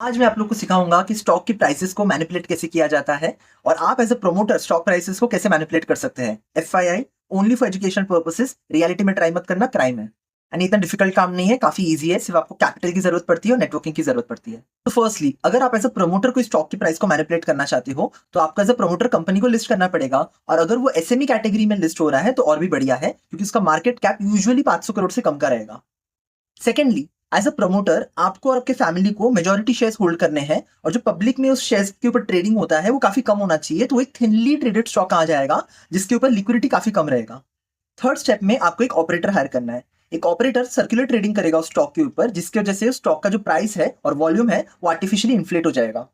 आज मैं आप लोग को सिखाऊंगा कि स्टॉक की प्राइसेस को मैनिपुलेट कैसे किया जाता है और आप as a promoter stock prices को कैसे मैनिपुलेट कर सकते हैं। FYI, only for education purposes, reality में ट्राई मत करना, क्राइम है। एंड इतना डिफिकल्ट काम नहीं है, काफी इजी है, सिर्फ आपको कैपिटल की जरूरत पड़ती है और नेटवर्किंग की जरूरत पड़ती है। तो फर्स्टली, अगर आप एज अ प्रमोटर को स्टॉक की प्राइस को मैनिपुलेट करना चाहते हो तो आपको एज अ प्रमोटर कंपनी को लिस्ट करना पड़ेगा, और अगर वो SME कैटेगरी में लिस्ट हो रहा है तो और भी बढ़िया है, क्योंकि उसका मार्केट कैप यूजुअली 500 करोड़ से कम का रहेगा। सेकेंडली, एज अ प्रमोटर आपको और आपके फैमिली को मेजॉरिटी शेयर्स होल्ड करने हैं, और जो पब्लिक में उस शेयर्स के ऊपर ट्रेडिंग होता है वो काफी कम होना चाहिए, तो एक थिनली ट्रेडेड स्टॉक आ जाएगा जिसके ऊपर लिक्विडिटी काफी कम रहेगा। थर्ड स्टेप में आपको एक ऑपरेटर हायर करना है। एक ऑपरेटर सर्कुलर ट्रेडिंग करेगा उस स्टॉक के ऊपर, जिसकी वजह से स्टॉक का जो प्राइस है और वॉल्यूम है वो आर्टिफिशियली इन्फ्लेट हो जाएगा।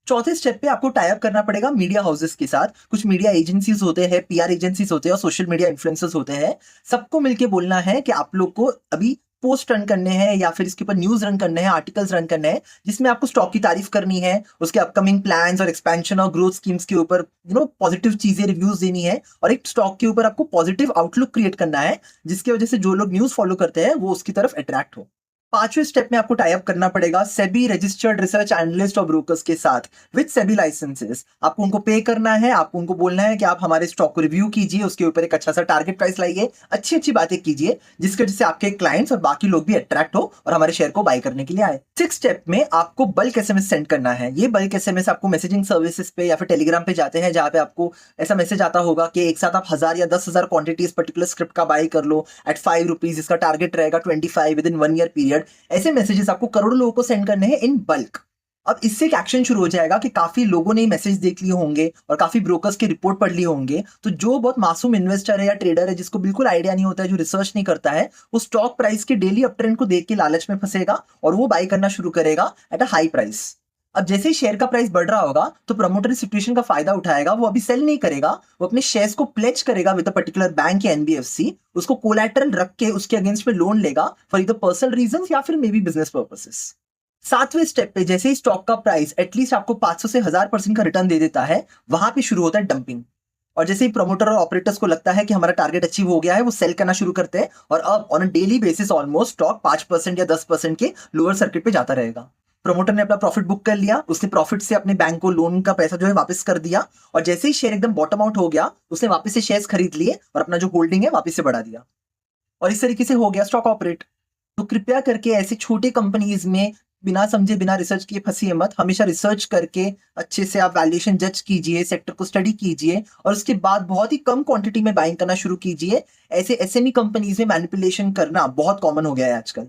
चौथे स्टेप पे आपको टाई अप करना पड़ेगा मीडिया हाउसेस के साथ। कुछ मीडिया एजेंसीज होते हैं, PR एजेंसीज होते हैं और सोशल मीडिया इन्फ्लुएंसर्स होते हैं। सबको मिलके बोलना है कि आप लोग को अभी पोस्ट रन करने हैं या फिर इसके ऊपर न्यूज रन करने हैं, आर्टिकल्स रन करने हैं, जिसमें आपको स्टॉक की तारीफ करनी है, उसके अपकमिंग प्लान्स और एक्सपेंशन और ग्रोथ स्कीम्स के ऊपर पॉजिटिव चीजें, रिव्यूज देनी है, और एक स्टॉक के ऊपर आपको पॉजिटिव आउटलुक क्रिएट करना है, जिसकी वजह से जो लोग न्यूज फॉलो करते हैं वो उसकी तरफ अट्रैक्ट हो। पांचवें स्टेप में आपको टाई अप करना पड़ेगा सेबी रजिस्टर्ड रिसर्च एनालिस्ट और ब्रोकर्स के साथ विद सेबी लाइसेंसेस। आपको उनको पे करना है, आपको उनको बोलना है कि आप हमारे स्टॉक को रिव्यू कीजिए, उसके ऊपर एक अच्छा सा टारगेट प्राइस लाइए, अच्छी अच्छी बातें कीजिए, जिसके वजह से आपके क्लाइंट्स और बाकी लोग भी अट्रैक्ट हो और हमारे शेयर को बाय करने के लिए आए। सिक्स स्टेप में आपको बल्क SMS सेंड करना है। ये बल्क SMS आपको मैसेजिंग सर्विसेज पे या फिर टेलीग्राम पे जाते हैं, जहां पे आपको ऐसा मैसेज आता होगा कि एक साथ आप 1000 या 10,000 क्वांटिटीज पर्टिकुलर स्क्रिप्ट का बाय कर लो एट ₹5। इसका टारगेट रहेगा 25 विद इन 1 ईयर पीरियड। ऐसे मैसेजेस आपको करोड़ों लोगों को सेंड करने हैं इन बल्क। अब इससे एक एक्शन शुरू हो जाएगा कि काफी लोगों ने मैसेज देख लिए होंगे और काफी ब्रोकर्स की रिपोर्ट पढ़ लिए होंगे, तो जो बहुत मासूम इन्वेस्टर है या ट्रेडर है जिसको बिल्कुल आइडिया नहीं होता है, जो रिसर्च नहीं करता है, वो स्टॉक प्राइस के डेली अप ट्रेंड को देख के लालच में फंसेगा और वो बाय करना शुरू करेगा एट अ हाई प्राइस। अब जैसे ही शेयर का प्राइस बढ़ रहा होगा तो प्रमोटर इस सिचुएशन का फायदा उठाएगा। वो अभी सेल नहीं करेगा, वो अपने शेयर्स को प्लेज करेगा विद अ पर्टिकुलर बैंक या NBFC, उसको कोलैटरल रख के उसके अगेंस्ट में लोन लेगा फॉर इधर पर्सनल रीजंस या फिर मे बी बिजनेस पर्पसेस। सातवें स्टेप पे जैसे ही स्टॉक का प्राइस एटलीस्ट आपको 500 से 1000% का रिटर्न दे देता है, वहां पे शुरू होता है डंपिंग। और जैसे ही प्रमोटर और ऑपरेटर्स को लगता है कि हमारा टारगेट अचीव हो गया है, वो सेल करना शुरू करते हैं, और अब on a daily basis almost stock 5% या 10% के लोअर सर्किट पे जाता रहेगा। प्रमोटर ने अपना प्रॉफिट बुक कर लिया, उसने प्रॉफिट से अपने बैंक को लोन का पैसा जो है वापस कर दिया, और जैसे ही शेयर एकदम बॉटम आउट हो गया, उसने वापस से शेयर्स खरीद लिए और अपना जो होल्डिंग है वापस से बढ़ा दिया, और इस तरीके से हो गया स्टॉक ऑपरेट। तो कृपया करके ऐसे छोटे कंपनीज में बिना समझे बिना रिसर्च किए फंसिए मत। हमेशा रिसर्च करके अच्छे से आप वैल्यूएशन जज कीजिए, सेक्टर को स्टडी कीजिए, और उसके बाद बहुत ही कम क्वांटिटी में बाइंग करना शुरू कीजिए। ऐसे SME कंपनीज में मैनिपुलेशन करना बहुत कॉमन हो गया है आजकल।